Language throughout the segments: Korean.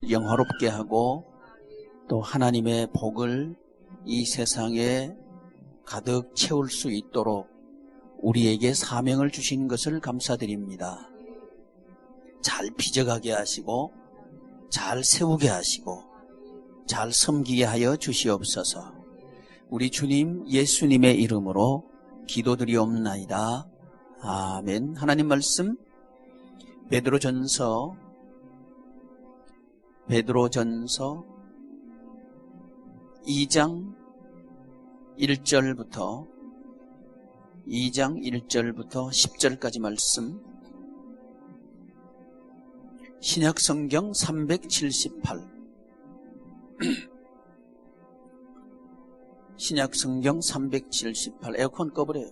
영화롭게 하고 또 하나님의 복을 이 세상에 가득 채울 수 있도록 우리에게 사명을 주신 것을 감사드립니다. 잘 빚어가게 하시고 잘 세우게 하시고 잘 섬기게 하여 주시옵소서. 우리 주님 예수님의 이름으로 기도드리옵나이다. 아멘. 하나님 말씀 베드로전서 2장 1절부터 10절까지 말씀. 신약성경 378 신약성경 378 에어컨 꺼버려요.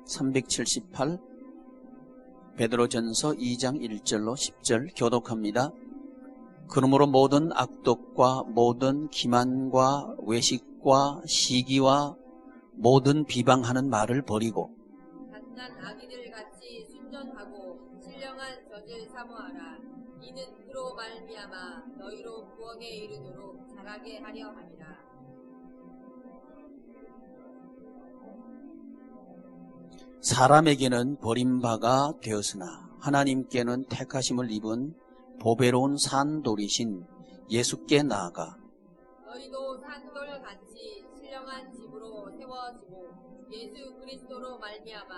378 베드로전서 2장 1절로 10절 교독합니다. 그러므로 모든 악독과 모든 기만과 외식과 시기와 모든 비방하는 말을 버리고 갓난 아기들 같이 순전하고 신령한 젖을 사모하라. 이는 그로 말미암아 너희로 구원에 이르도록 자라게 하려 함이라. 사람에게는 버림바가 되었으나 하나님께는 택하심을 입은 보배로운 산돌이신 예수께 나아가 너희도 산돌 같이 신령한 집으로 세워지고 예수 그리스도로 말미암아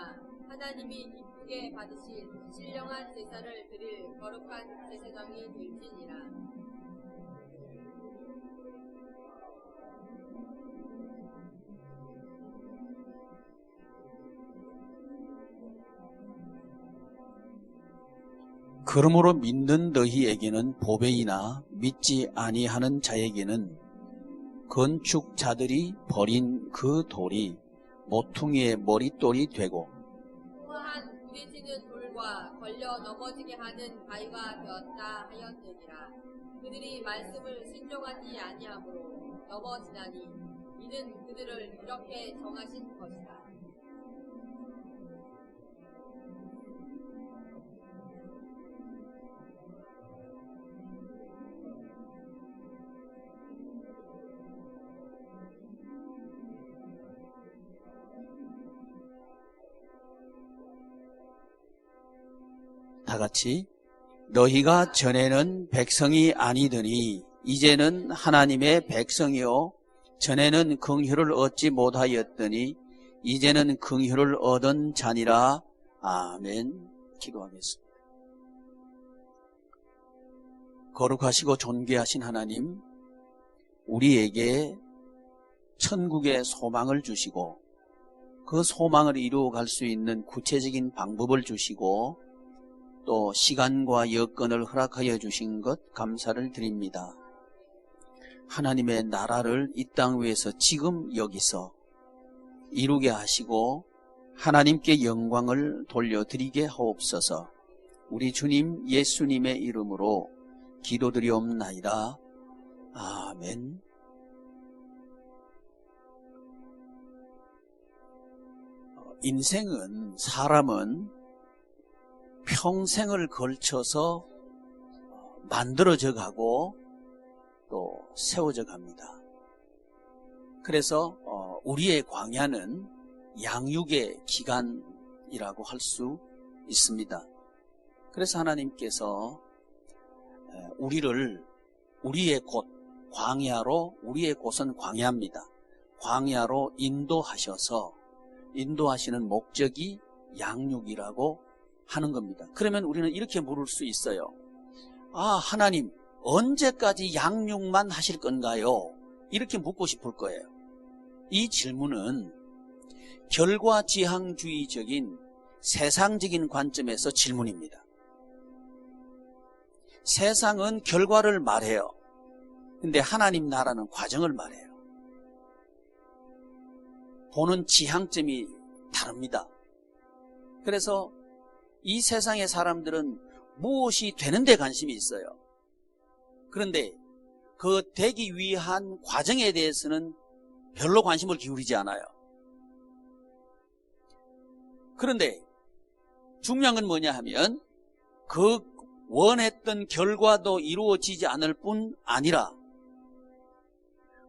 하나님이 기쁘게 받으신 신령한 제사를 드릴 거룩한 제사장이 될지니라. 그러므로 믿는 너희에게는 보배이나 믿지 아니하는 자에게는 건축자들이 버린 그 돌이 모퉁이의 머릿돌이 되고 또한 부딪히는 돌과 걸려 넘어지게 하는 바위가 되었다 하였느니라. 그들이 말씀을 순종하지 아니하므로 넘어지나니 이는 그들을 이렇게 정하신 것이다. 다 같이 너희가 전에는 백성이 아니더니 이제는 하나님의 백성이요 전에는 긍휼을 얻지 못하였더니 이제는 긍휼을 얻은 자니라. 아멘. 기도하겠습니다. 거룩하시고 존귀하신 하나님, 우리에게 천국의 소망을 주시고 그 소망을 이루어갈 수 있는 구체적인 방법을 주시고 또 시간과 여건을 허락하여 주신 것 감사를 드립니다. 하나님의 나라를 이 땅 위에서 지금 여기서 이루게 하시고 하나님께 영광을 돌려드리게 하옵소서. 우리 주님 예수님의 이름으로 기도드리옵나이다. 아멘. 인생은 사람은 평생을 걸쳐서 만들어져 가고 또 세워져 갑니다. 그래서 우리의 광야는 양육의 기간이라고 할 수 있습니다. 그래서 하나님께서 우리를 우리의 곳 광야로, 우리의 곳은 광야입니다. 광야로 인도하시는 목적이 양육이라고 하는 겁니다. 그러면 우리는 이렇게 물을 수 있어요. 아, 하나님 언제까지 양육만 하실 건가요? 이렇게 묻고 싶을 거예요. 이 질문은 결과지향주의적인 세상적인 관점에서 질문입니다. 세상은 결과를 말해요. 근데 하나님 나라는 과정을 말해요. 보는 지향점이 다릅니다. 그래서 이 세상의 사람들은 무엇이 되는 데 관심이 있어요. 그런데 그 되기 위한 과정에 대해서는 별로 관심을 기울이지 않아요. 그런데 중요한 건 뭐냐 하면 그 원했던 결과도 이루어지지 않을 뿐 아니라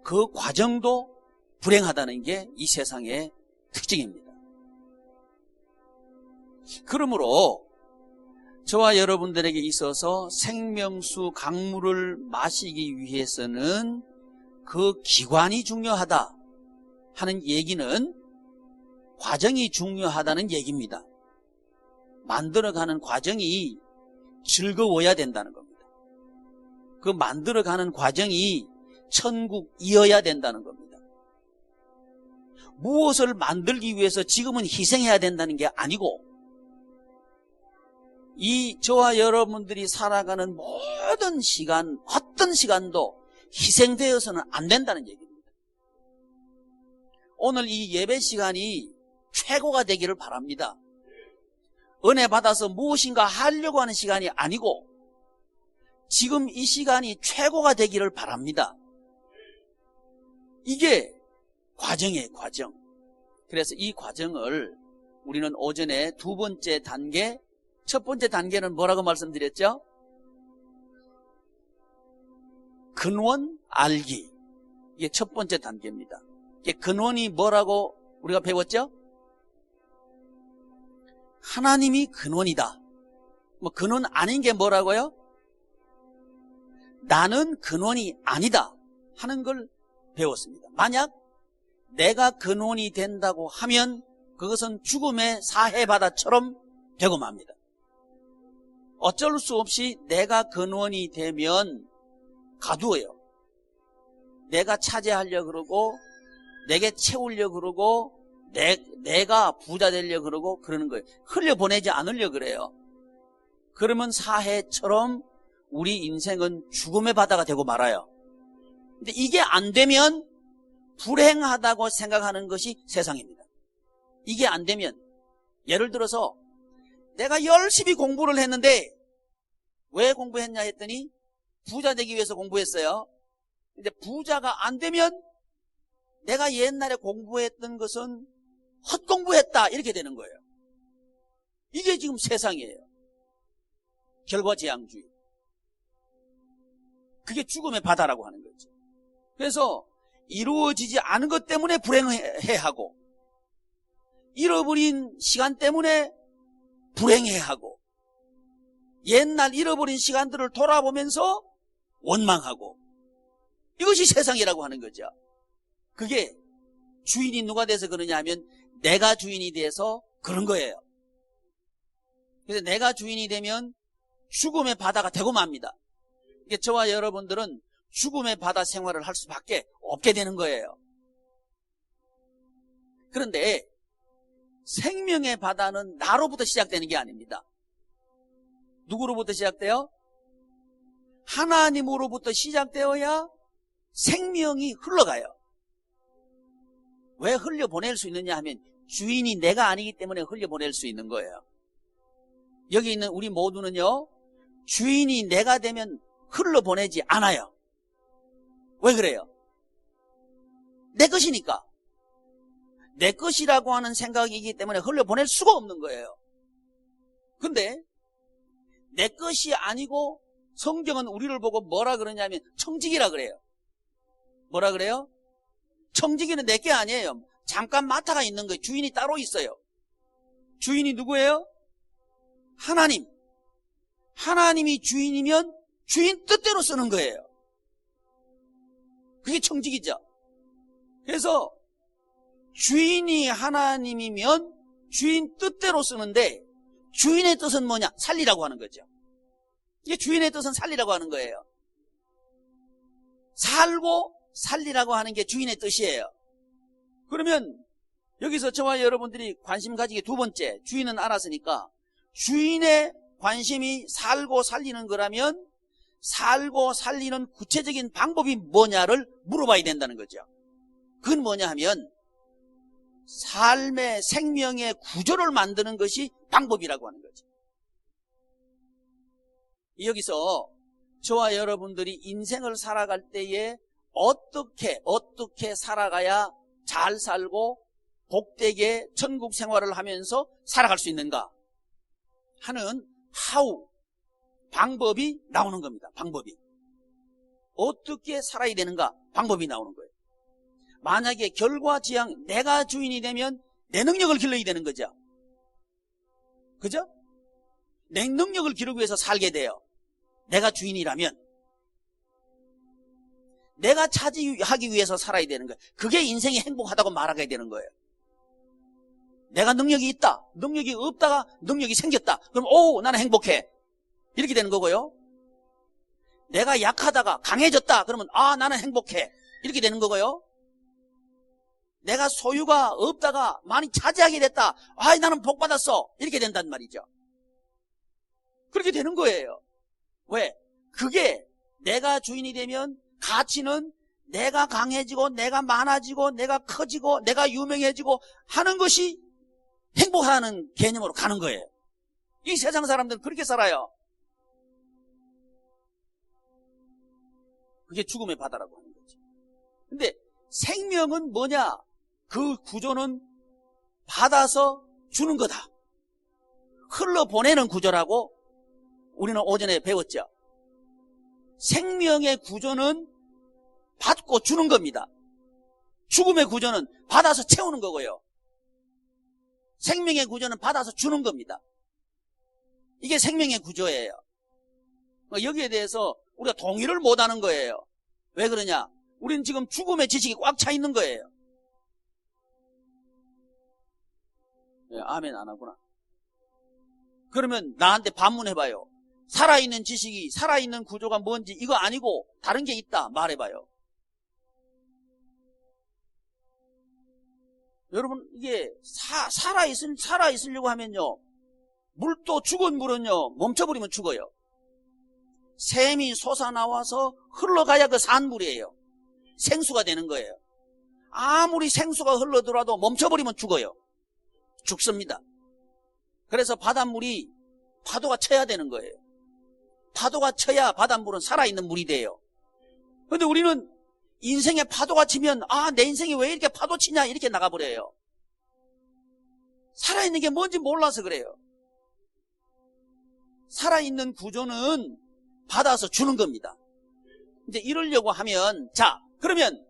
그 과정도 불행하다는 게 이 세상의 특징입니다. 그러므로 저와 여러분들에게 있어서 생명수 강물을 마시기 위해서는 그 기관이 중요하다 하는 얘기는 과정이 중요하다는 얘기입니다. 만들어가는 과정이 즐거워야 된다는 겁니다. 그 만들어가는 과정이 천국이어야 된다는 겁니다. 무엇을 만들기 위해서 지금은 희생해야 된다는 게 아니고 이 저와 여러분들이 살아가는 모든 시간, 어떤 시간도 희생되어서는 안 된다는 얘기입니다. 오늘 이 예배 시간이 최고가 되기를 바랍니다. 은혜 받아서 무엇인가 하려고 하는 시간이 아니고 지금 이 시간이 최고가 되기를 바랍니다. 이게 과정이에요, 과정. 그래서 이 과정을 우리는 오전에 두 번째 단계, 첫 번째 단계는 뭐라고 말씀드렸죠? 근원 알기. 이게 첫 번째 단계입니다. 이게 근원이 뭐라고 우리가 배웠죠? 하나님이 근원이다. 뭐 근원 아닌 게 뭐라고요? 나는 근원이 아니다 하는 걸 배웠습니다. 만약 내가 근원이 된다고 하면 그것은 죽음의 사해바다처럼 되고 맙니다. 어쩔 수 없이 내가 근원이 되면 가두어요. 내가 차지하려고 그러고 내게 채우려고 그러고 내가 부자 되려고 그러고 그러는 거예요. 흘려보내지 않으려고 그래요. 그러면 사해처럼 우리 인생은 죽음의 바다가 되고 말아요. 근데 이게 안 되면 불행하다고 생각하는 것이 세상입니다. 이게 안 되면 예를 들어서 내가 열심히 공부를 했는데 왜 공부했냐 했더니 부자 되기 위해서 공부했어요. 근데 부자가 안 되면 내가 옛날에 공부했던 것은 헛공부했다 이렇게 되는 거예요. 이게 지금 세상이에요. 결과지향주의. 그게 죽음의 바다라고 하는 거죠. 그래서 이루어지지 않은 것 때문에 불행해하고 잃어버린 시간 때문에 불행해하고 옛날 잃어버린 시간들을 돌아보면서 원망하고 이것이 세상이라고 하는 거죠. 그게 주인이 누가 돼서 그러냐 하면 내가 주인이 돼서 그런 거예요. 그래서 내가 주인이 되면 죽음의 바다가 되고 맙니다. 이게 저와 여러분들은 죽음의 바다 생활을 할 수밖에 없게 되는 거예요. 그런데 생명의 바다는 나로부터 시작되는 게 아닙니다. 누구로부터 시작돼요? 하나님으로부터 시작되어야 생명이 흘러가요. 왜 흘려보낼 수 있느냐 하면 주인이 내가 아니기 때문에 흘려보낼 수 있는 거예요. 여기 있는 우리 모두는요, 주인이 내가 되면 흘러보내지 않아요. 왜 그래요? 내 것이니까. 내 것이라고 하는 생각이기 때문에 흘려보낼 수가 없는 거예요. 근데 내 것이 아니고 성경은 우리를 보고 뭐라 그러냐면 청지기라 그래요. 뭐라 그래요? 청지기는 내 게 아니에요. 잠깐 맡아가 있는 거예요. 주인이 따로 있어요. 주인이 누구예요? 하나님. 하나님이 주인이면 주인 뜻대로 쓰는 거예요. 그게 청지기죠. 그래서 주인이 하나님이면 주인 뜻대로 쓰는데 주인의 뜻은 뭐냐? 살리라고 하는 거죠. 이게 주인의 뜻은 살리라고 하는 거예요. 살고 살리라고 하는 게 주인의 뜻이에요. 그러면 여기서 저와 여러분들이 관심 가지게 두 번째, 주인은 알았으니까 주인의 관심이 살고 살리는 거라면 살고 살리는 구체적인 방법이 뭐냐를 물어봐야 된다는 거죠. 그건 뭐냐 하면 삶의 생명의 구조를 만드는 것이 방법이라고 하는 거죠. 여기서 저와 여러분들이 인생을 살아갈 때에 어떻게 살아가야 잘 살고 복되게 천국 생활을 하면서 살아갈 수 있는가 하는 how, 방법이 나오는 겁니다. 방법이. 어떻게 살아야 되는가? 방법이 나오는 거예요. 만약에 결과지향, 내가 주인이 되면 내 능력을 길러야 되는 거죠. 그죠? 내 능력을 기르기 위해서 살게 돼요. 내가 주인이라면. 내가 차지하기 위해서 살아야 되는 거예요. 그게 인생이 행복하다고 말하게 되는 거예요. 내가 능력이 있다. 능력이 없다가 능력이 생겼다. 그럼 나는 행복해. 이렇게 되는 거고요. 내가 약하다가 강해졌다. 그러면 나는 행복해. 이렇게 되는 거고요. 내가 소유가 없다가 많이 차지하게 됐다. 나는 복 받았어. 이렇게 된단 말이죠. 그렇게 되는 거예요. 왜? 그게 내가 주인이 되면 가치는 내가 강해지고 내가 많아지고 내가 커지고 내가 유명해지고 하는 것이 행복하다는 개념으로 가는 거예요. 이 세상 사람들은 그렇게 살아요. 그게 죽음의 바다라고 하는 거죠. 근데 생명은 뭐냐? 그 구조는 받아서 주는 거다. 흘러보내는 구조라고 우리는 오전에 배웠죠. 생명의 구조는 받고 주는 겁니다. 죽음의 구조는 받아서 채우는 거고요. 생명의 구조는 받아서 주는 겁니다. 이게 생명의 구조예요. 여기에 대해서 우리가 동의를 못하는 거예요. 왜 그러냐? 우리는 지금 죽음의 지식이 꽉 차 있는 거예요. 아멘 안 하구나. 그러면 나한테 반문해봐요. 살아있는 지식이, 살아있는 구조가 뭔지 이거 아니고 다른 게 있다 말해봐요. 여러분, 이게 살아있으려고 하면요, 물도 죽은 물은요 멈춰버리면 죽어요. 샘이 솟아나와서 흘러가야 그 산물이에요. 생수가 되는 거예요. 아무리 생수가 흘러들어도 멈춰버리면 죽어요. 죽습니다. 그래서 바닷물이 파도가 쳐야 되는 거예요. 파도가 쳐야 바닷물은 살아있는 물이 돼요. 그런데 우리는 인생에 파도가 치면 내 인생이 왜 이렇게 파도 치냐 이렇게 나가버려요. 살아있는 게 뭔지 몰라서 그래요. 살아있는 구조는 받아서 주는 겁니다. 이제 이러려고 하면, 자, 그러면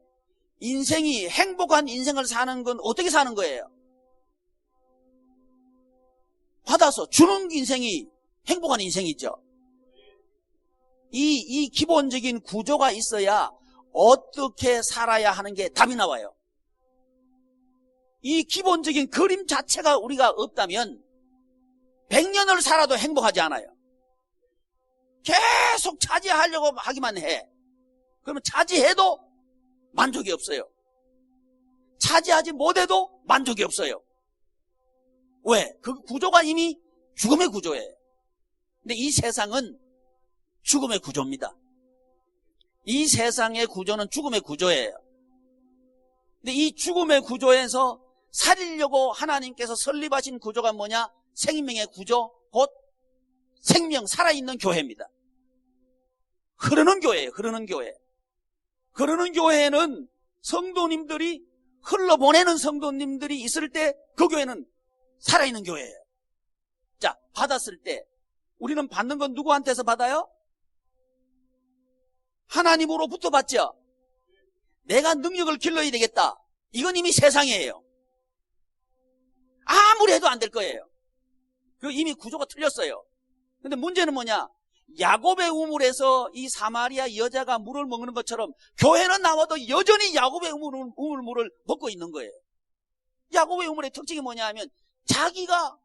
인생이 행복한 인생을 사는 건 어떻게 사는 거예요? 받아서 주는 인생이 행복한 인생이죠. 이 기본적인 구조가 있어야 어떻게 살아야 하는 게 답이 나와요. 이 기본적인 그림 자체가 우리가 없다면 100년을 살아도 행복하지 않아요. 계속 차지하려고 하기만 해. 그러면 차지해도 만족이 없어요. 차지하지 못해도 만족이 없어요. 왜? 그 구조가 이미 죽음의 구조예요. 근데 이 세상은 죽음의 구조입니다. 이 세상의 구조는 죽음의 구조예요. 근데 이 죽음의 구조에서 살리려고 하나님께서 설립하신 구조가 뭐냐? 생명의 구조, 곧 생명, 살아있는 교회입니다. 흐르는 교회예요. 흐르는 교회. 흐르는 교회에는 성도님들이, 흘러보내는 성도님들이 있을 때 그 교회는 살아있는 교회예요. 자, 받았을 때 우리는 받는 건 누구한테서 받아요? 하나님으로부터 받죠. 내가 능력을 길러야 되겠다. 이건 이미 세상이에요. 아무리 해도 안 될 거예요. 그 이미 구조가 틀렸어요. 근데 문제는 뭐냐? 야곱의 우물에서 이 사마리아 여자가 물을 먹는 것처럼 교회는 나와도 여전히 야곱의 우물물을 먹고 있는 거예요. 야곱의 우물의 특징이 뭐냐 하면 자기가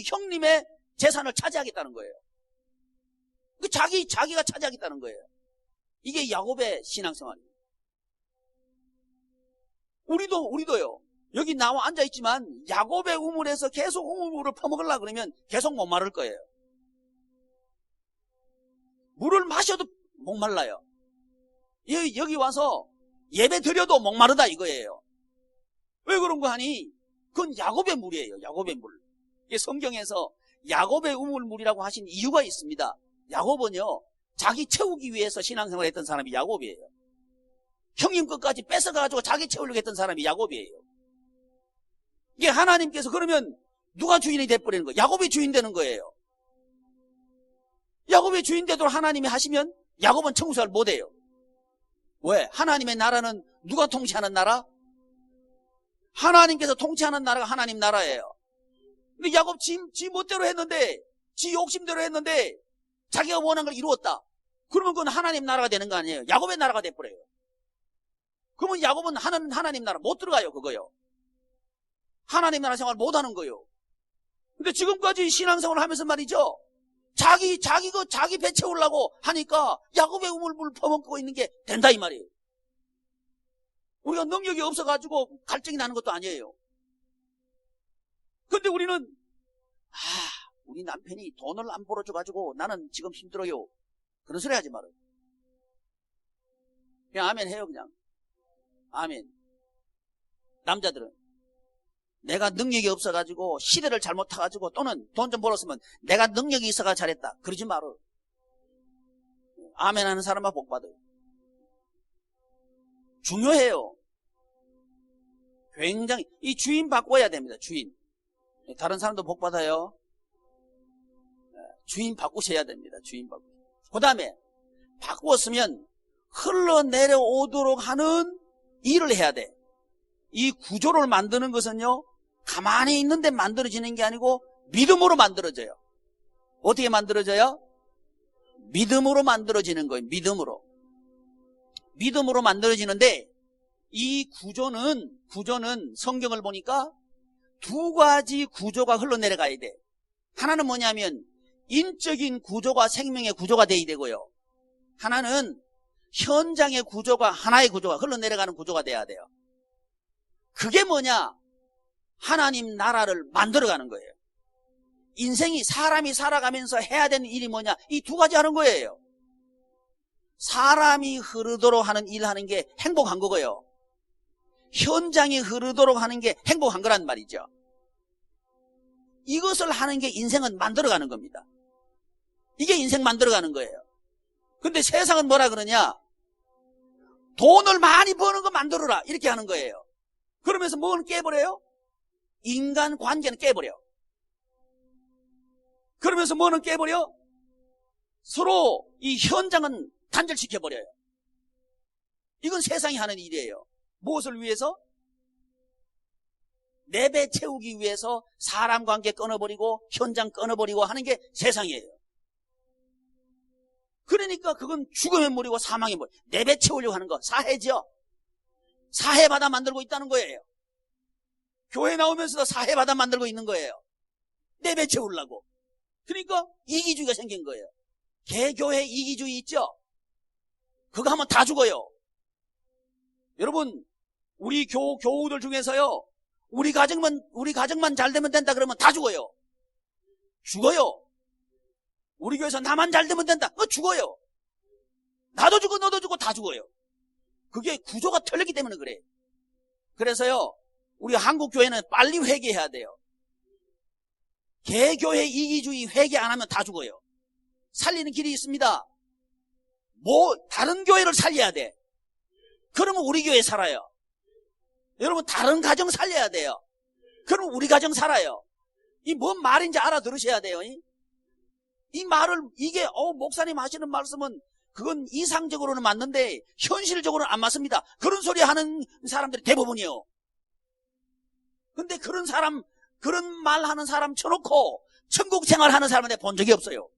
형님의 재산을 차지하겠다는 거예요. 자기가 차지하겠다는 거예요. 이게 야곱의 신앙생활이에요. 우리도요. 여기 나와 앉아있지만 야곱의 우물에서 계속 우물물을 퍼먹으려고 그러면 계속 못 마를 거예요. 물을 마셔도 목말라요. 여기 와서 예배 드려도 목마르다 이거예요. 왜 그런 거 하니? 그건 야곱의 물이에요. 야곱의 물. 이게 성경에서 야곱의 우물물이라고 하신 이유가 있습니다. 야곱은요, 자기 채우기 위해서 신앙생활을 했던 사람이 야곱이에요. 형님 것까지 뺏어가지고 자기 채우려고 했던 사람이 야곱이에요. 이게 하나님께서 그러면 누가 주인이 돼버리는 거예요? 야곱이 주인 되는 거예요. 야곱의 주인 되도록 하나님이 하시면 야곱은 청소를 못해요. 왜? 하나님의 나라는 누가 통치하는 나라? 하나님께서 통치하는 나라가 하나님 나라예요. 근데 야곱 지 멋대로 했는데, 지 욕심대로 했는데 자기가 원하는 걸 이루었다. 그러면 그건 하나님 나라가 되는 거 아니에요. 야곱의 나라가 돼버려요. 그러면 야곱은 하나님 나라 못 들어가요. 그거요. 하나님 나라 생활 못 하는 거요. 근데 지금까지 신앙생활을 하면서 말이죠, 자기 배 채우려고 하니까 야곱의 우물물 퍼먹고 있는 게 된다 이 말이에요. 우리가 능력이 없어가지고 갈증이 나는 것도 아니에요. 근데 우리는 우리 남편이 돈을 안 벌어줘가지고 나는 지금 힘들어요. 그런 소리 하지 말아요. 그냥 아멘 해요. 그냥 아멘. 남자들은 내가 능력이 없어가지고 시대를 잘못 타가지고 또는 돈 좀 벌었으면 내가 능력이 있어가 잘했다. 그러지 말아요. 아멘 하는 사람만 복 받아요. 중요해요. 굉장히 이 주인 바꿔야 됩니다. 주인. 다른 사람도 복 받아요. 주인 바꾸셔야 됩니다. 주인 바꾸. 그 다음에 바꾸었으면 흘러내려오도록 하는 일을 해야 돼. 이 구조를 만드는 것은요, 가만히 있는데 만들어지는 게 아니고 믿음으로 만들어져요. 어떻게 만들어져요? 믿음으로 만들어지는 거예요. 믿음으로 만들어지는데, 이 구조는 성경을 보니까 두 가지 구조가 흘러내려가야 돼. 하나는 뭐냐면 인적인 구조가 생명의 구조가 돼야 되고요. 하나는 현장의 구조가, 하나의 구조가 흘러내려가는 구조가 돼야 돼요. 그게 뭐냐? 하나님 나라를 만들어가는 거예요. 인생이 사람이 살아가면서 해야 되는 일이 뭐냐? 이 두 가지 하는 거예요. 사람이 흐르도록 하는 일 하는 게 행복한 거고요. 현장이 흐르도록 하는 게 행복한 거란 말이죠. 이것을 하는 게 인생은 만들어가는 겁니다. 이게 인생 만들어가는 거예요. 근데 세상은 뭐라 그러냐? 돈을 많이 버는 거 만들어라 이렇게 하는 거예요. 그러면서 뭐는 깨버려요? 인간관계는 깨버려. 그러면서 뭐는 깨버려? 서로 이 현장은 단절시켜버려요. 이건 세상이 하는 일이에요. 무엇을 위해서? 내 배 채우기 위해서 사람 관계 끊어버리고 현장 끊어버리고 하는 게 세상이에요. 그러니까 그건 죽음의 물이고 사망의 물. 내 배 채우려고 하는 거 사해죠. 사해받아 만들고 있다는 거예요. 교회 나오면서도 사해받아 만들고 있는 거예요. 내 배 채우려고. 그러니까 이기주의가 생긴 거예요. 개교회 이기주의 있죠? 그거 하면 다 죽어요. 여러분, 우리 교우들 중에서요, 우리 가정만 잘 되면 된다 그러면 다 죽어요. 죽어요. 우리 교회에서 나만 잘 되면 된다. 죽어요. 나도 죽고 너도 죽고 다 죽어요. 그게 구조가 틀렸기 때문에 그래. 그래서요, 우리 한국 교회는 빨리 회개해야 돼요. 개교회 이기주의 회개 안 하면 다 죽어요. 살리는 길이 있습니다. 다른 교회를 살려야 돼. 그러면 우리 교회 살아요. 여러분, 다른 가정 살려야 돼요. 그러면 우리 가정 살아요. 이 뭔 말인지 알아들으셔야 돼요. 이 말을, 이게 목사님 하시는 말씀은 그건 이상적으로는 맞는데 현실적으로는 안 맞습니다. 그런 소리 하는 사람들이 대부분이에요. 근데 그런 말 하는 사람 쳐놓고 천국 생활하는 사람한테 본 적이 없어요.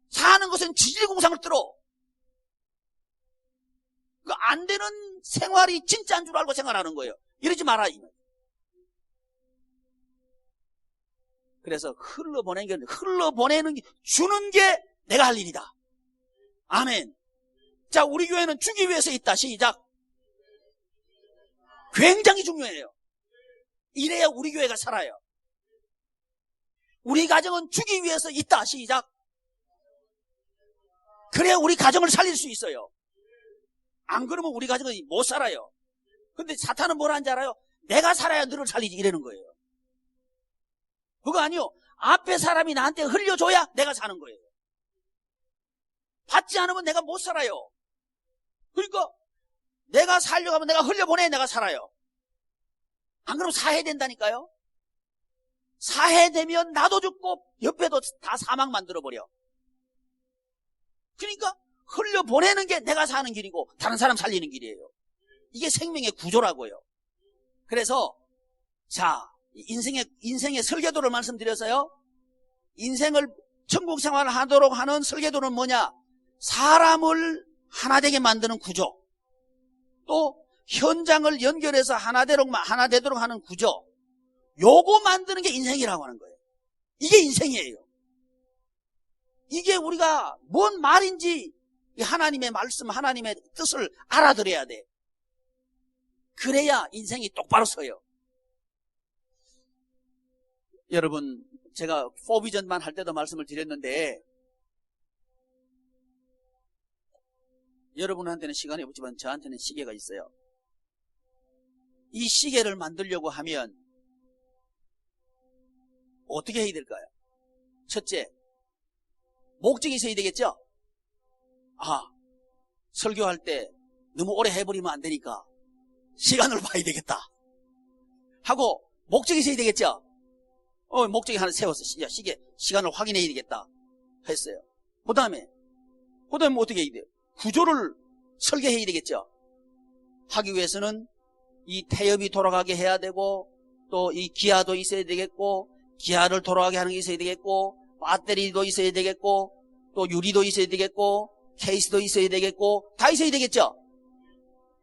사는 것은 지질공상을 들어. 그 안 되는 생활이 진짜인 줄 알고 생활하는 거예요. 이러지 마라. 그래서 흘러보내는 게, 주는 게 내가 할 일이다. 아멘. 자, 우리 교회는 주기 위해서 있다. 시작. 굉장히 중요해요. 이래야 우리 교회가 살아요. 우리 가정은 주기 위해서 있다. 시작. 그래야 우리 가정을 살릴 수 있어요. 안 그러면 우리 가정은 못 살아요. 근데 사탄은 뭘 하는지 알아요? 내가 살아야 너를 살리지 이러는 거예요. 그거 아니요. 앞에 사람이 나한테 흘려줘야 내가 사는 거예요. 받지 않으면 내가 못 살아요. 그러니까 내가 살려고 하면 내가 흘려보내야 내가 살아요. 안 그러면 사야 된다니까요. 사해되면 나도 죽고 옆에도 다 사망 만들어버려. 그러니까 흘려보내는 게 내가 사는 길이고 다른 사람 살리는 길이에요. 이게 생명의 구조라고요. 그래서 자, 인생의 설계도를 말씀드렸어요. 인생을 천국 생활을 하도록 하는 설계도는 뭐냐? 사람을 하나 되게 만드는 구조, 또 현장을 연결해서 하나 되도록 하는 구조, 요거 만드는 게 인생이라고 하는 거예요. 이게 인생이에요. 이게 우리가 뭔 말인지 하나님의 말씀, 하나님의 뜻을 알아들어야 돼. 그래야 인생이 똑바로 서요. 여러분, 제가 4비전만 할 때도 말씀을 드렸는데, 여러분한테는 시간이 없지만 저한테는 시계가 있어요. 이 시계를 만들려고 하면 어떻게 해야 될까요? 첫째, 목적이 있어야 되겠죠? 설교할 때 너무 오래 해버리면 안 되니까 시간을 봐야 되겠다 하고 목적이 있어야 되겠죠? 목적이 하나 세워서 시간을 확인해야 되겠다 했어요. 그 다음에 어떻게 해야 돼요? 구조를 설계해야 되겠죠? 하기 위해서는 이 태엽이 돌아가게 해야 되고, 또 이 기아도 있어야 되겠고, 기아를 돌아가게 하는 게 있어야 되겠고, 배터리도 있어야 되겠고, 또 유리도 있어야 되겠고, 케이스도 있어야 되겠고, 다 있어야 되겠죠?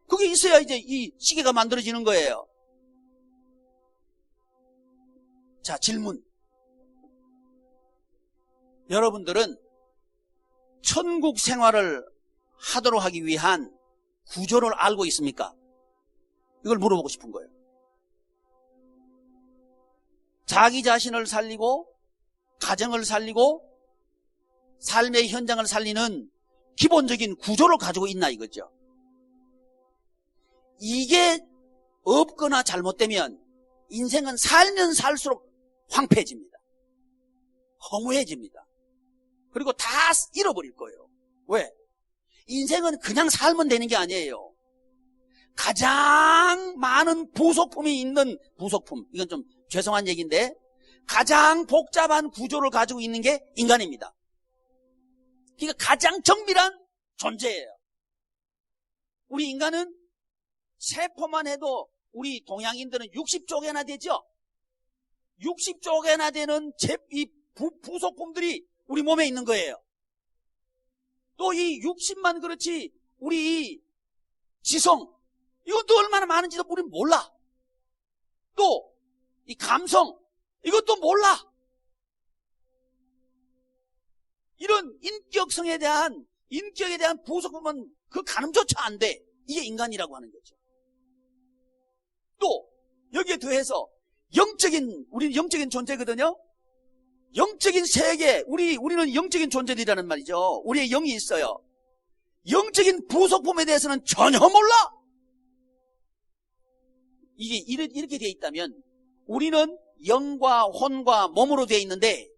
그게 있어야 이제 이 시계가 만들어지는 거예요. 자, 질문. 여러분들은 천국 생활을 하도록 하기 위한 구조를 알고 있습니까? 이걸 물어보고 싶은 거예요. 자기 자신을 살리고 가정을 살리고 삶의 현장을 살리는 기본적인 구조를 가지고 있나 이거죠. 이게 없거나 잘못되면 인생은 살면 살수록 황폐해집니다. 허무해집니다. 그리고 다 잃어버릴 거예요. 왜? 인생은 그냥 살면 되는 게 아니에요. 가장 많은 부속품이 있는 부속품, 이건 좀 죄송한 얘기인데 가장 복잡한 구조를 가지고 있는 게 인간입니다. 그러니까 가장 정밀한 존재예요. 우리 인간은 세포만 해도 우리 동양인들은 60조 개나 되죠? 60조 개나 되는 이 부속품들이 우리 몸에 있는 거예요. 또 이 60만 그렇지 우리 이 지성, 이것도 얼마나 많은지도 우리는 몰라. 또 이 감성, 이것도 몰라. 이런 인격에 대한 부속품은 그 가늠조차 안 돼. 이게 인간이라고 하는 거죠. 또 여기에 더해서 우리는 영적인 존재거든요. 영적인 세계, 우리는 영적인 존재들이라는 말이죠. 우리의 영이 있어요. 영적인 부속품에 대해서는 전혀 몰라. 이게 이렇게 되어 있다면 우리는 영과 혼과 몸으로 되어 있는데,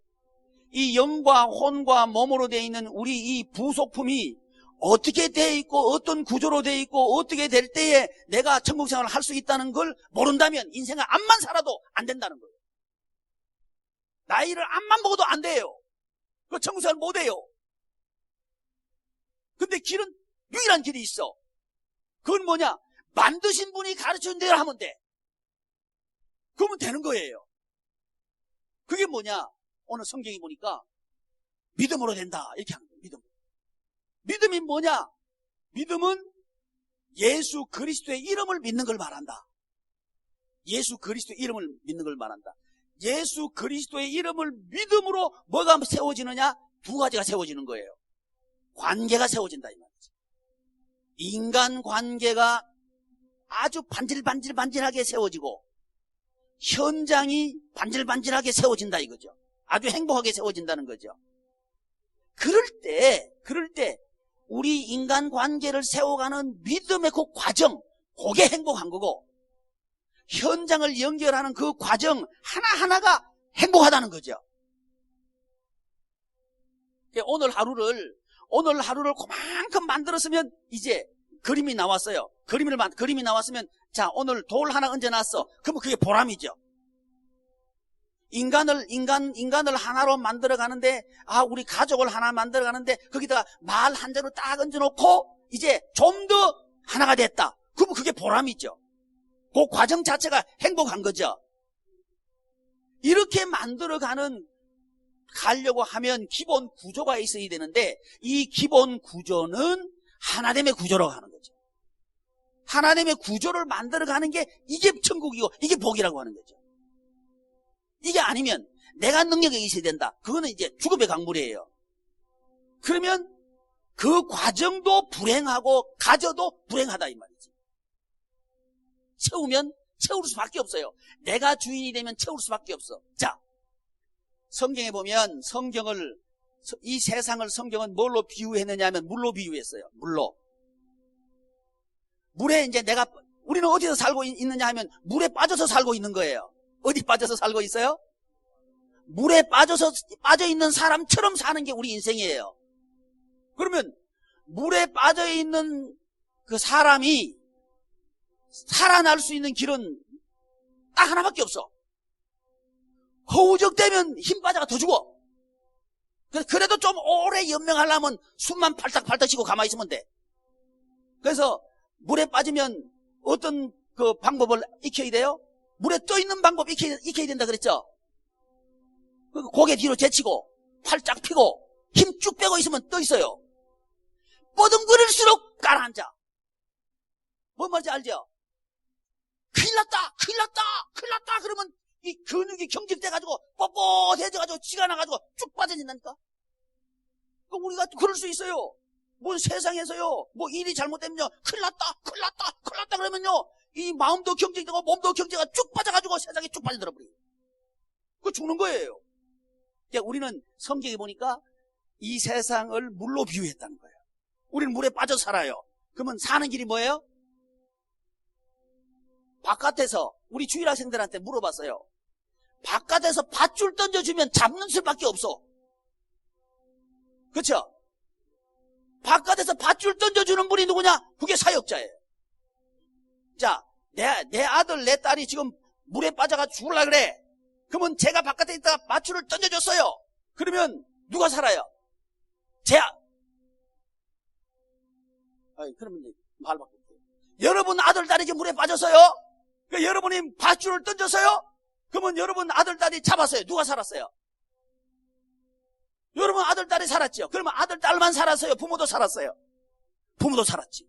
이 영과 혼과 몸으로 되어 있는 우리 이 부속품이 어떻게 되어 있고 어떤 구조로 되어 있고 어떻게 될 때에 내가 천국 생활을 할 수 있다는 걸 모른다면 인생을 암만 살아도 안 된다는 거예요. 나이를 암만 먹어도 안 돼요. 그 천국 생활 못 해요. 근데 길은 유일한 길이 있어. 그건 뭐냐? 만드신 분이 가르쳐준 대로 하면 돼. 그러면 되는 거예요. 그게 뭐냐? 오늘 성경에 보니까 믿음으로 된다 이렇게 하는 거예요. 믿음이 뭐냐? 믿음은 예수 그리스도의 이름을 믿는 걸 말한다. 예수 그리스도의 이름을 믿는 걸 말한다. 예수 그리스도의 이름을 믿음으로 뭐가 세워지느냐? 두 가지가 세워지는 거예요. 관계가 세워진다 이 말이죠. 인간 관계가 아주 반질반질하게 세워지고 현장이 반질반질하게 세워진다 이거죠. 아주 행복하게 세워진다는 거죠. 그럴 때 우리 인간 관계를 세워가는 믿음의 그 과정, 그게 행복한 거고, 현장을 연결하는 그 과정 하나하나가 행복하다는 거죠. 오늘 하루를 그만큼 만들었으면 이제 그림이 나왔어요. 그림이 나왔으면 자, 오늘 돌 하나 얹어놨어. 그러면 그게 보람이죠. 인간을 하나로 만들어 가는데, 우리 가족을 하나 만들어 가는데, 거기다가 말 한 자루 딱 얹어놓고, 이제 좀 더 하나가 됐다. 그러면 그게 보람이 있죠. 그 과정 자체가 행복한 거죠. 이렇게 만들어 가려고 하면 기본 구조가 있어야 되는데, 이 기본 구조는 하나됨의 구조로 가는 거죠. 하나님의 구조를 만들어 가는 게 이게 천국이고 이게 복이라고 하는 거죠. 이게 아니면 내가 능력이 있어야 된다. 그거는 이제 죽음의 강물이에요. 그러면 그 과정도 불행하고 가져도 불행하다 이 말이지. 채우면 채울 수밖에 없어요. 내가 주인이 되면 채울 수밖에 없어. 자, 성경에 보면 이 세상을 성경은 뭘로 비유했느냐 하면 물로 비유했어요. 물로. 물에 이제 우리는 어디서 살고 있느냐 하면 물에 빠져서 살고 있는 거예요. 어디 빠져서 살고 있어요? 물에 빠져 있는 사람처럼 사는 게 우리 인생이에요. 그러면 물에 빠져 있는 그 사람이 살아날 수 있는 길은 딱 하나밖에 없어. 허우적대면 힘 빠져가 더 죽어. 그래도 좀 오래 연명하려면 숨만 팔딱팔딱 쉬고 가만히 있으면 돼. 그래서 물에 빠지면 어떤 그 방법을 익혀야 돼요? 물에 떠 있는 방법 익혀야 된다 그랬죠? 고개 뒤로 제치고 팔 쫙 펴고 힘 쭉 빼고 있으면 떠 있어요. 뻐덩거릴수록 가라앉아. 뭔 말인지 알죠? 큰일 났다 그러면 이 근육이 경직돼가지고 뻣뻣해져가지고 쥐가 나가지고 쭉 빠져진다니까. 우리가 그럴 수 있어요. 뭔 세상에서요, 뭐 일이 잘못되면요, 큰일 났다 그러면요, 이 마음도 경직되고 몸도 경직가 쭉 빠져가지고 세상에 쭉 빠져들어버려요. 그거 죽는 거예요. 그러니까 우리는 성경에 보니까 이 세상을 물로 비유했다는 거예요. 우리는 물에 빠져 살아요. 그러면 사는 길이 뭐예요? 바깥에서 우리 주일학생들한테 물어봤어요. 바깥에서 밧줄 던져주면 잡는 수밖에 없어. 그렇죠? 바깥에서 밧줄 던져주는 분이 누구냐? 그게 사역자예요. 자, 내 아들, 내 딸이 지금 물에 빠져가 죽으려 그래. 그러면 제가 바깥에 있다가 밧줄을 던져줬어요. 그러면 누가 살아요? 그러면 이제 말 바꿀게요. 여러분 아들, 딸이 지금 물에 빠졌어요? 그러니까 여러분이 밧줄을 던졌어요? 그러면 여러분 아들, 딸이 잡았어요. 누가 살았어요? 여러분 아들, 딸이 살았죠. 그러면 아들, 딸만 살았어요? 부모도 살았어요? 부모도 살았지.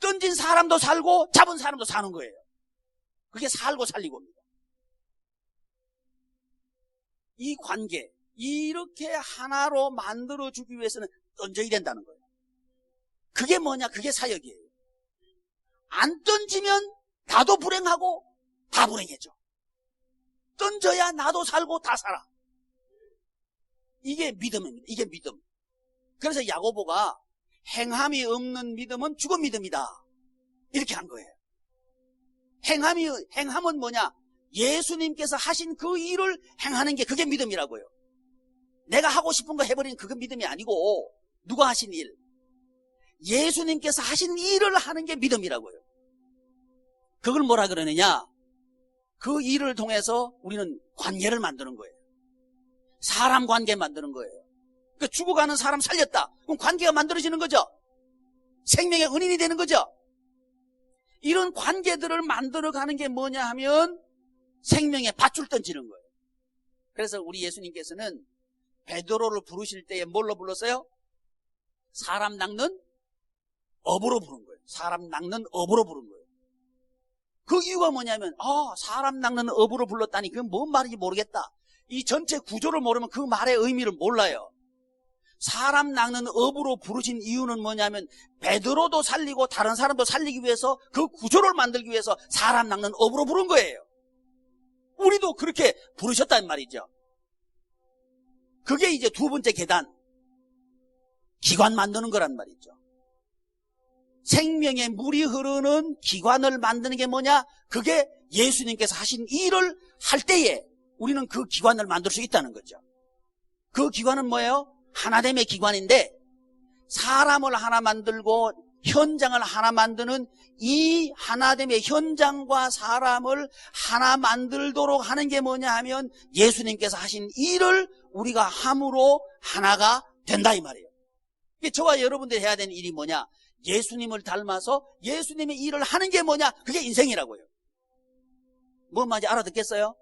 던진 사람도 살고 잡은 사람도 사는 거예요. 그게 살고 살리고입니다. 이 관계, 이렇게 하나로 만들어주기 위해서는 던져야 된다는 거예요. 그게 뭐냐? 그게 사역이에요. 안 던지면 나도 불행하고 다 불행해져. 던져야 나도 살고 다 살아. 이게 믿음입니다. 이게 믿음. 그래서 야고보가 행함이 없는 믿음은 죽은 믿음이다. 이렇게 한 거예요. 행함은 뭐냐? 예수님께서 하신 그 일을 행하는 게 그게 믿음이라고요. 내가 하고 싶은 거 해버리는 그게 믿음이 아니고, 누가 하신 일? 예수님께서 하신 일을 하는 게 믿음이라고요. 그걸 뭐라 그러느냐? 그 일을 통해서 우리는 관계를 만드는 거예요. 사람 관계 만드는 거예요. 그러니까 죽어가는 사람 살렸다. 그럼 관계가 만들어지는 거죠. 생명의 은인이 되는 거죠. 이런 관계들을 만들어가는 게 뭐냐 하면 생명의 밧줄 던지는 거예요. 그래서 우리 예수님께서는 베드로를 부르실 때에 뭘로 불렀어요? 사람 낚는 어부로 부른 거예요. 사람 낚는 어부로 부른 거예요. 그 이유가 뭐냐면 사람 낚는 어부로 불렀다니 그건 뭔 말인지 모르겠다. 이 전체 구조를 모르면 그 말의 의미를 몰라요. 사람 낚는 어부로 부르신 이유는 뭐냐면 베드로도 살리고 다른 사람도 살리기 위해서 그 구조를 만들기 위해서 사람 낚는 어부로 부른 거예요. 우리도 그렇게 부르셨단 말이죠. 그게 이제 두 번째 계단, 기관 만드는 거란 말이죠. 생명의 물이 흐르는 기관을 만드는 게 뭐냐? 그게 예수님께서 하신 일을 할 때에 우리는 그 기관을 만들 수 있다는 거죠. 그 기관은 뭐예요? 하나됨의 기관인데 사람을 하나 만들고 현장을 하나 만드는 이 하나됨의 현장과 사람을 하나 만들도록 하는 게 뭐냐 하면 예수님께서 하신 일을 우리가 함으로 하나가 된다 이 말이에요. 저와 여러분들이 해야 되는 일이 뭐냐? 예수님을 닮아서 예수님의 일을 하는 게 뭐냐? 그게 인생이라고요. 뭔 말인지 알아듣겠어요?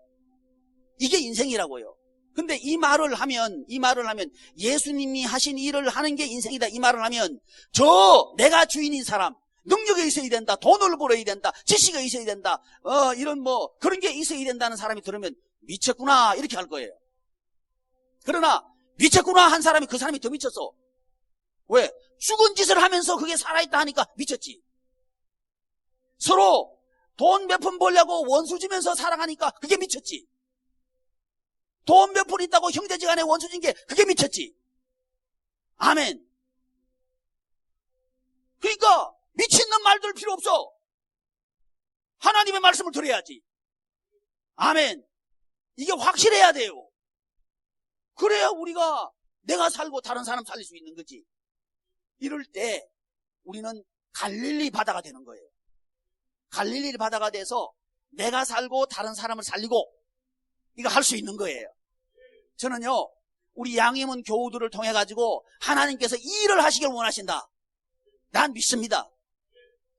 이게 인생이라고요. 근데 이 말을 하면 예수님이 하신 일을 하는 게 인생이다 이 말을 하면 내가 주인인 사람, 능력이 있어야 된다, 돈을 벌어야 된다, 지식이 있어야 된다, 이런 그런 게 있어야 된다는 사람이 들으면 미쳤구나 이렇게 할 거예요. 그러나 미쳤구나 한 사람이 그 사람이 더 미쳤어. 왜? 죽은 짓을 하면서 그게 살아있다 하니까 미쳤지. 서로 돈 몇 푼 벌려고 원수 지면서 살아가니까 그게 미쳤지. 돈 몇 푼 있다고 형제지간에 원수 진 게 그게 미쳤지. 아멘. 그러니까 미친놈 말 들 필요 없어. 하나님의 말씀을 들어야지. 아멘. 이게 확실해야 돼요. 그래야 우리가 내가 살고 다른 사람 살릴 수 있는 거지. 이럴 때 우리는 갈릴리 바다가 되는 거예요. 갈릴리 바다가 돼서 내가 살고 다른 사람을 살리고 이거 할 수 있는 거예요. 저는요, 우리 양희문 교우들을 통해 가지고 하나님께서 이 일을 하시길 원하신다. 난 믿습니다.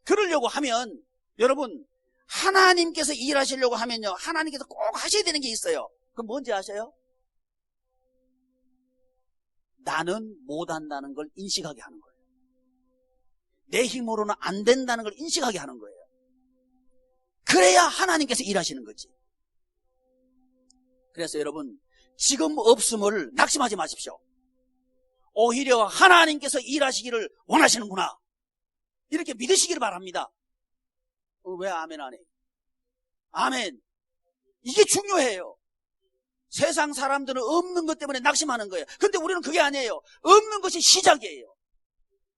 그러려고 하면 여러분 하나님께서 일하시려고 하면요, 하나님께서 꼭 하셔야 되는 게 있어요. 그럼 뭔지 아세요? 나는 못한다는 걸 인식하게 하는 거예요. 내 힘으로는 안 된다는 걸 인식하게 하는 거예요. 그래야 하나님께서 일하시는 거지. 그래서 여러분 지금 없음을 낙심하지 마십시오. 오히려 하나님께서 일하시기를 원하시는구나 이렇게 믿으시기를 바랍니다. 왜 아멘 안 해? 아멘. 이게 중요해요. 세상 사람들은 없는 것 때문에 낙심하는 거예요. 근데 우리는 그게 아니에요. 없는 것이 시작이에요.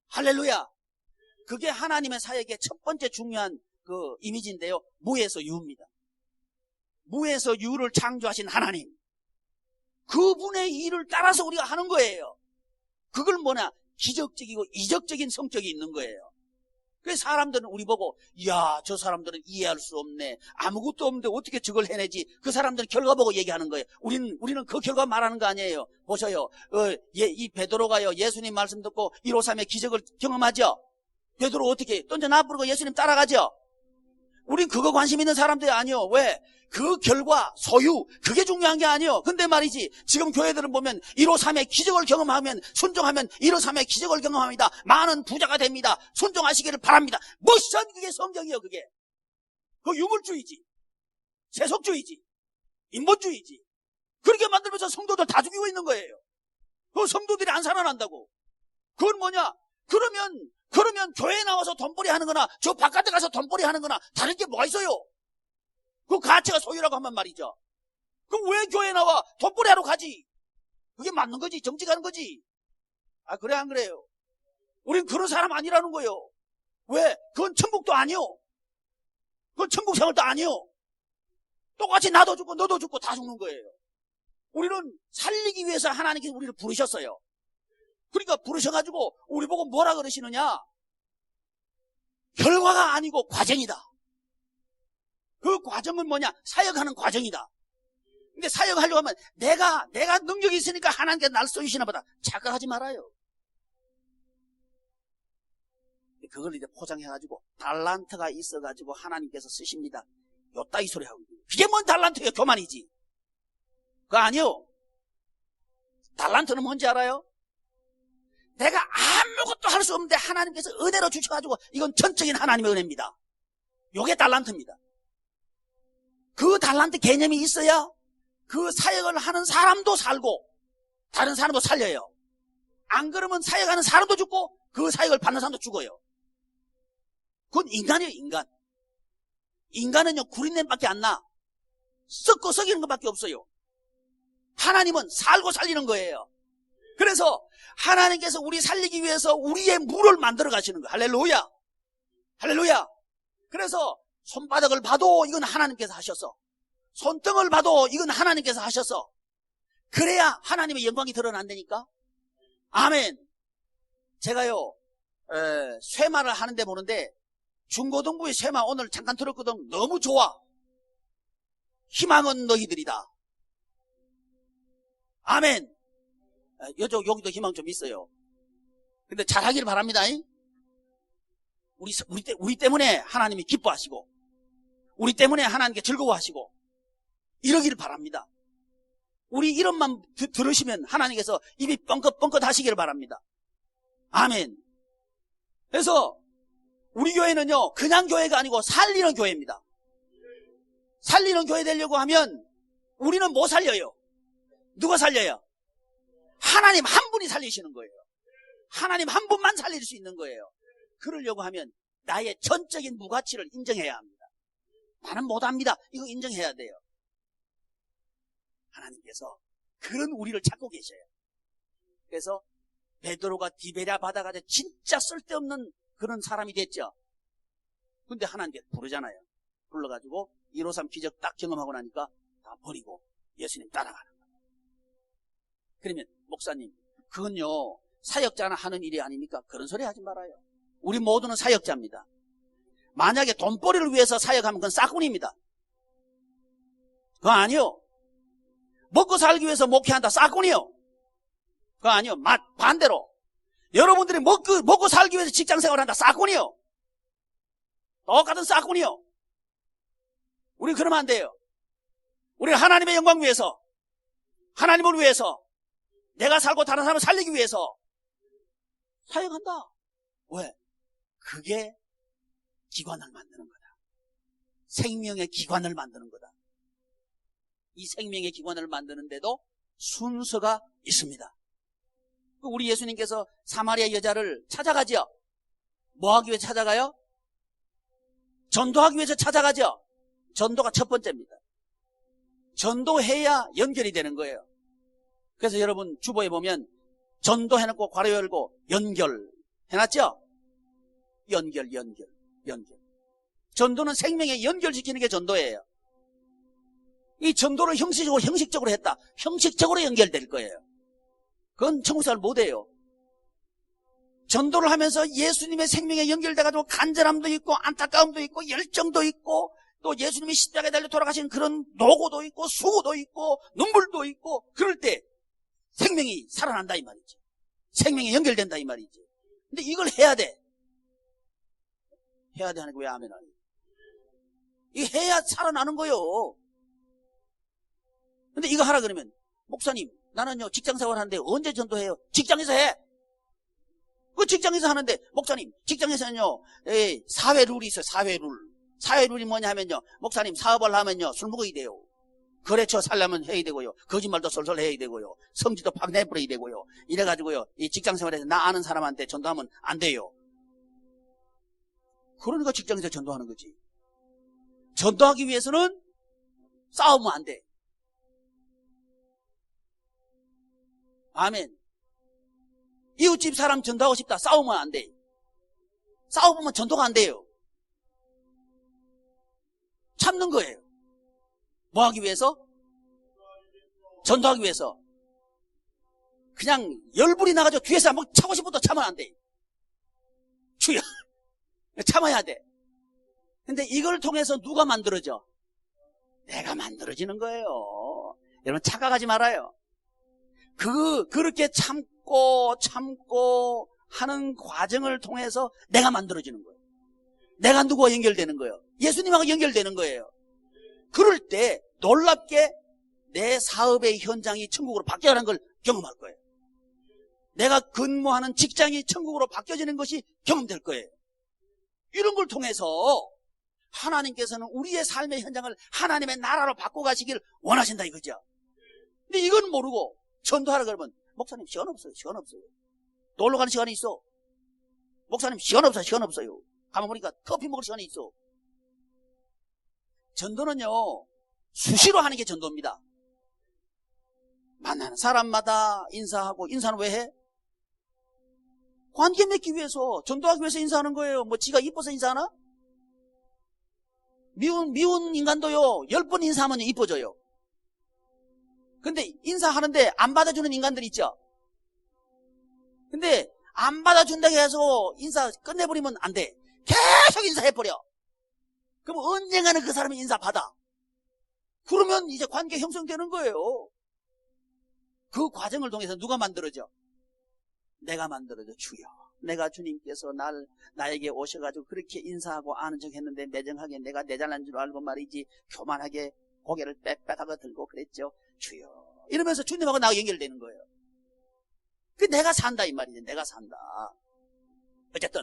할렐루야. 그게 하나님의 사역의 첫 번째 중요한 그 이미지인데요. 무에서 유입니다. 무에서 유를 창조하신 하나님, 그분의 일을 따라서 우리가 하는 거예요. 그걸 뭐냐? 기적적이고 이적적인 성격이 있는 거예요. 그래서 사람들은 우리 보고 이야 저 사람들은 이해할 수 없네, 아무것도 없는데 어떻게 저걸 해내지, 그 사람들은 결과 보고 얘기하는 거예요. 우리는 그 결과 말하는 거 아니에요. 보셔요. 이 베드로가요 예수님 말씀 듣고 153의 기적을 경험하죠. 베드로 어떻게 던져놔 버리고 예수님 따라가죠. 우린 그거 관심 있는 사람들이 아니요. 왜? 그 결과, 소유, 그게 중요한 게 아니요. 근데 말이지, 지금 교회들은 보면 153의 기적을 경험하면, 순종하면 153의 기적을 경험합니다. 많은 부자가 됩니다. 순종하시기를 바랍니다. 무슨 그게 성경이요, 그게. 그 유물주의지. 세속주의지. 인본주의지. 그렇게 만들면서 성도들 다 죽이고 있는 거예요. 그 성도들이 안 살아난다고. 그건 뭐냐? 그러면 교회에 나와서 돈벌이 하는 거나 저 바깥에 가서 돈벌이 하는 거나 다른 게 뭐가 있어요? 그 가치가 소유라고 하면 말이죠. 그럼 왜 교회에 나와 돈벌이 하러 가지? 그게 맞는 거지. 정치 가는 거지. 아, 그래 안 그래요? 우린 그런 사람 아니라는 거예요. 왜? 그건 천국도 아니요. 그건 천국 생활도 아니요. 똑같이 나도 죽고 너도 죽고 다 죽는 거예요. 우리는 살리기 위해서 하나님께서 우리를 부르셨어요. 그러니까 부르셔가지고 우리 보고 뭐라 그러시느냐? 결과가 아니고 과정이다. 그 과정은 뭐냐? 사역하는 과정이다. 근데 사역하려고 하면 내가 능력이 있으니까 하나님께서 나를 써주시나 보다 착각하지 말아요. 그걸 이제 포장해가지고 달란트가 있어가지고 하나님께서 쓰십니다. 요따 이 소리 하고 있어요. 그게 뭔 달란트예요? 교만이지. 그거 아니요. 달란트는 뭔지 알아요? 내가 아무것도 할 수 없는데 하나님께서 은혜로 주셔가지고 이건 전적인 하나님의 은혜입니다. 요게 달란트입니다. 그 달란트 개념이 있어야 그 사역을 하는 사람도 살고 다른 사람도 살려요. 안 그러면 사역하는 사람도 죽고 그 사역을 받는 사람도 죽어요. 그건 인간이에요, 인간. 인간은요, 구린냄밖에 안 나. 썩고 썩이는 것밖에 없어요. 하나님은 살고 살리는 거예요. 그래서 하나님께서 우리 살리기 위해서 우리의 물을 만들어 가시는 거예요. 할렐루야. 할렐루야. 그래서 손바닥을 봐도 이건 하나님께서 하셔서, 손등을 봐도 이건 하나님께서 하셔서, 그래야 하나님의 영광이 드러난다니까. 아멘. 제가요 쇠마를 하는데 보는데 중고등부의 쇠마 오늘 잠깐 들었거든. 너무 좋아. 희망은 너희들이다. 아멘. 여기도 희망 좀 있어요. 근데 잘하길 바랍니다. 우리 때문에 하나님이 기뻐하시고 우리 때문에 하나님께 즐거워하시고 이러기를 바랍니다. 우리 이름만 들으시면 하나님께서 입이 뻥긋뻥긋 하시기를 바랍니다. 아멘. 그래서 우리 교회는요 그냥 교회가 아니고 살리는 교회입니다. 살리는 교회 되려고 하면 우리는 못 살려요. 누가 살려요? 하나님 한 분이 살리시는 거예요. 하나님 한 분만 살릴 수 있는 거예요. 그러려고 하면 나의 전적인 무가치를 인정해야 합니다. 나는 못합니다. 이거 인정해야 돼요. 하나님께서 그런 우리를 찾고 계셔요. 그래서 베드로가 디베랴 바다 가서 진짜 쓸데없는 그런 사람이 됐죠. 근데 하나님께 부르잖아요. 불러가지고 153 기적 딱 경험하고 나니까 다 버리고 예수님 따라가는 거예요. 그러면 목사님 그건요 사역자나 하는 일이 아닙니까? 그런 소리 하지 말아요. 우리 모두는 사역자입니다. 만약에 돈벌이를 위해서 사역하면 그건 싸구니입니다. 그거 아니요. 먹고 살기 위해서 목회한다 싸구니요. 그거 아니요. 반대로 여러분들이 먹고 살기 위해서 직장생활한다 싸구니요. 똑같은 싸구니요. 우리 그러면 안 돼요. 우리 하나님의 영광 위해서 하나님을 위해서 내가 살고 다른 사람을 살리기 위해서 사역한다. 왜? 그게 기관을 만드는 거다. 생명의 기관을 만드는 거다. 이 생명의 기관을 만드는데도 순서가 있습니다. 우리 예수님께서 사마리아 여자를 찾아가죠. 뭐 하기 위해서 찾아가요? 전도하기 위해서 찾아가죠. 전도가 첫 번째입니다. 전도해야 연결이 되는 거예요. 그래서 여러분 주보에 보면 전도해놓고 괄호 열고 연결 해놨죠? 연결. 전도는 생명에 연결시키는 게 전도예요. 이 전도를 형식적으로 했다. 형식적으로 연결될 거예요. 그건 천국생활 못해요. 전도를 하면서 예수님의 생명에 연결돼가지고 간절함도 있고 안타까움도 있고 열정도 있고 또 예수님이 십자가에 달려 돌아가신 그런 노고도 있고 수고도 있고 눈물도 있고 그럴 때 생명이 살아난다 이 말이지. 생명이 연결된다 이 말이지. 근데 이걸 해야 돼. 해야 돼 하니까 왜 아멘 안 해? 이거 해야 살아나는 거요. 근데 이거 하라 그러면 목사님 나는요 직장생활 하는데 언제 전도해요? 직장에서 해. 그 직장에서 하는데 목사님 직장에서는요 사회 룰이 있어요. 사회 룰이 뭐냐 하면요 목사님 사업을 하면요 술 먹어야 돼요. 거래처 살려면 해야 되고요. 거짓말도 솔솔 해야 되고요. 성질도 팍 내버려야 되고요. 이래가지고요 이 직장생활에서 나 아는 사람한테 전도하면 안 돼요. 그러니까 직장에서 전도하는 거지. 전도하기 위해서는 싸우면 안 돼. 아멘. 이웃집 사람 전도하고 싶다. 싸우면 안 돼. 싸우면 전도가 안 돼요. 참는 거예요. 뭐 하기 위해서? 전도하기 위해서. 그냥 열불이 나가지고 뒤에서 한번 차고 싶어도 참으면 안 돼. 주여. 참아야 돼. 근데 이걸 통해서 누가 만들어져? 내가 만들어지는 거예요. 여러분 착각하지 말아요. 그렇게 참고 하는 과정을 통해서 내가 만들어지는 거예요. 내가 누구와 연결되는 거예요. 예수님하고 연결되는 거예요. 그럴 때 놀랍게 내 사업의 현장이 천국으로 바뀌어가는 걸 경험할 거예요. 내가 근무하는 직장이 천국으로 바뀌어지는 것이 경험될 거예요. 이런 걸 통해서 하나님께서는 우리의 삶의 현장을 하나님의 나라로 바꿔가시길 원하신다 이거죠. 근데 이건 모르고 전도하라 그러면 목사님 시간 없어요. 놀러 가는 시간이 있어. 목사님 시간 없어요. 가만 보니까 커피 먹을 시간이 있어. 전도는요 수시로 하는 게 전도입니다. 만나는 사람마다 인사하고. 인사는 왜 해? 관계 맺기 위해서, 전도하기 위해서 인사하는 거예요. 뭐 지가 이뻐서 인사하나? 미운 인간도요 10번 인사하면 이뻐져요. 근데 인사하는데 안 받아주는 인간들 있죠. 근데 안 받아준다고 해서 인사 끝내버리면 안 돼. 계속 인사해버려. 그럼 언젠가는 그 사람이 인사 받아. 그러면 이제 관계 형성되는 거예요. 그 과정을 통해서 누가 만들어져? 내가 만들어져. 주여, 내가 주님께서 나에게 오셔가지고 그렇게 인사하고 아는 척 했는데 매정하게 내가 내 잘난 줄 알고 말이지 교만하게 고개를 빽빽하게 들고 그랬죠. 주여, 이러면서 주님하고 나하고 연결되는 거예요. 그 내가 산다 이 말이지. 내가 산다. 어쨌든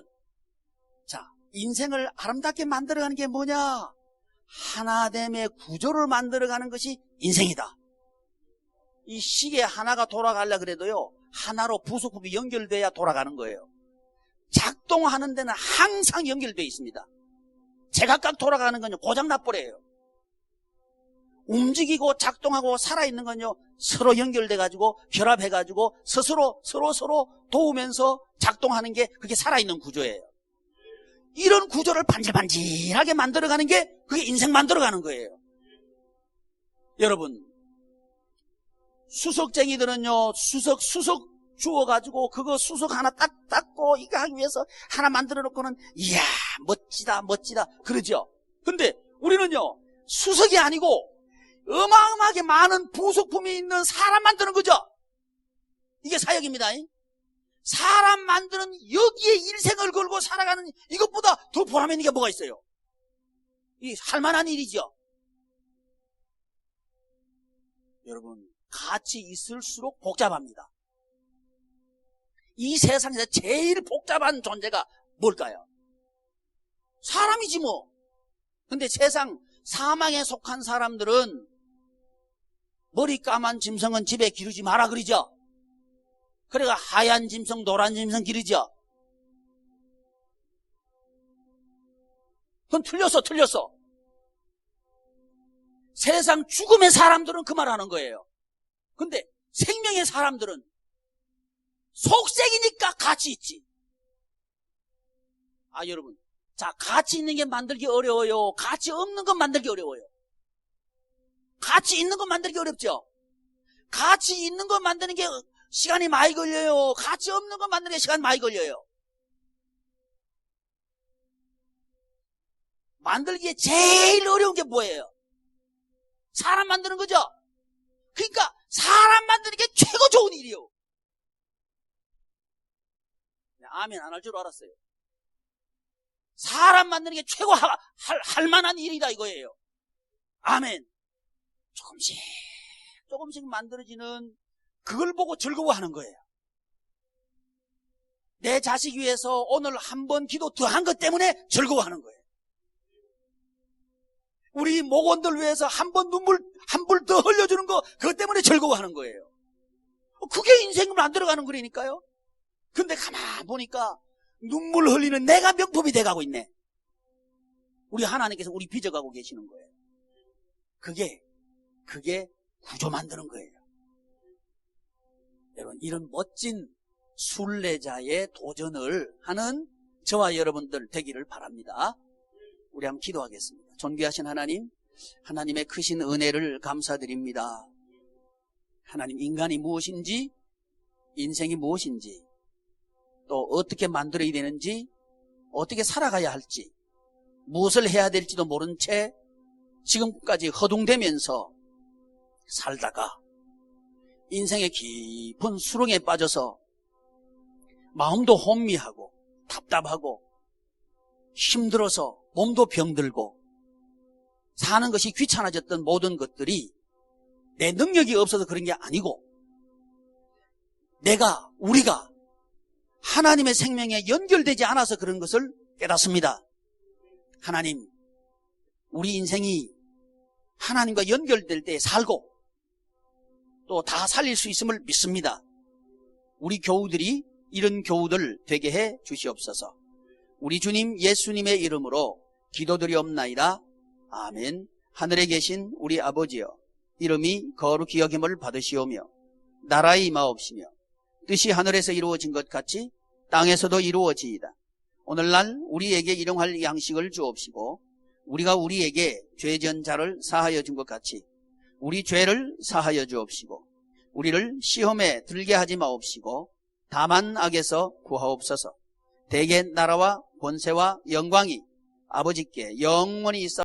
자, 인생을 아름답게 만들어가는 게 뭐냐? 하나됨의 구조를 만들어가는 것이 인생이다. 이 시계 하나가 돌아가려 그래도요, 하나로 부속품이 연결돼야 돌아가는 거예요. 작동하는 데는 항상 연결되어 있습니다. 제각각 돌아가는 건요, 고장 나버려요. 움직이고 작동하고 살아있는 건요, 서로 연결돼가지고 결합해가지고 서로 도우면서 작동하는 게 그게 살아있는 구조예요. 이런 구조를 반질반질하게 만들어가는 게 그게 인생 만들어가는 거예요. 여러분, 수석쟁이들은요, 수석 주워가지고 그거 수석 하나 딱 닦고 이거 하기 위해서 하나 만들어 놓고는 이야 멋지다 그러죠. 근데 우리는요, 수석이 아니고 어마어마하게 많은 부속품이 있는 사람 만드는 거죠. 이게 사역입니다. 사람 만드는 여기에 일생을 걸고 살아가는 이것보다 더 보람 있는 게 뭐가 있어요? 이 할만한 일이죠. 여러분, 같이 있을수록 복잡합니다. 이 세상에서 제일 복잡한 존재가 뭘까요? 사람이지 뭐. 근데 세상 사망에 속한 사람들은 머리 까만 짐승은 집에 기르지 마라 그러죠. 그래가 하얀 짐승, 노란 짐승 기르죠. 그건 틀렸어. 세상 죽음의 사람들은 그 말 하는 거예요. 근데 생명의 사람들은 속색이니까 같이 있지. 아, 여러분. 자, 같이 있는 게 만들기 어려워요. 같이 없는 건 만들기 어려워요. 같이 있는 건 만들기 어렵죠. 같이 있는 건 만드는 게 시간이 많이 걸려요. 같이 없는 건 만드는 게 시간 많이 걸려요. 만들기에 제일 어려운 게 뭐예요? 사람 만드는 거죠. 그러니까 사람 만드는 게 최고 좋은 일이에요. 아멘 안 할 줄 알았어요. 사람 만드는 게 최고 할 만한 일이다 이거예요. 아멘. 조금씩 만들어지는 그걸 보고 즐거워하는 거예요. 내 자식 위해서 오늘 한 번 기도 더 한 것 때문에 즐거워하는 거예요. 우리 목원들 위해서 한 번 눈물 한 불 더 흘려주는 거 그것 때문에 즐거워하는 거예요. 그게 인생을 만들어가는 거라니까요. 근데 가만 보니까 눈물 흘리는 내가 명품이 돼가고 있네. 우리 하나님께서 우리 빚어가고 계시는 거예요. 그게 구조 만드는 거예요. 여러분, 이런 멋진 순례자의 도전을 하는 저와 여러분들 되기를 바랍니다. 우리 한번 기도하겠습니다. 존귀하신 하나님, 하나님의 크신 은혜를 감사드립니다. 하나님, 인간이 무엇인지, 인생이 무엇인지, 또 어떻게 만들어야 되는지, 어떻게 살아가야 할지, 무엇을 해야 될지도 모른 채 지금까지 허둥대면서 살다가 인생의 깊은 수렁에 빠져서 마음도 혼미하고 답답하고 힘들어서 몸도 병들고 사는 것이 귀찮아졌던 모든 것들이 내 능력이 없어서 그런 게 아니고 우리가 하나님의 생명에 연결되지 않아서 그런 것을 깨닫습니다. 하나님, 우리 인생이 하나님과 연결될 때 살고 또 다 살릴 수 있음을 믿습니다. 우리 교우들이 이런 교우들 되게 해 주시옵소서. 우리 주님 예수님의 이름으로 기도드리옵나이다. 아멘. 하늘에 계신 우리 아버지여, 이름이 거룩히 여김을 받으시오며 나라의 임하옵시며 뜻이 하늘에서 이루어진 것 같이 땅에서도 이루어지이다. 오늘날 우리에게 일용할 양식을 주옵시고 우리가 우리에게 죄지은 자를 사하여 준 것 같이 우리 죄를 사하여 주옵시고 우리를 시험에 들게 하지 마옵시고 다만 악에서 구하옵소서. 대개 나라와 권세와 영광이 아버지께 영원히 있어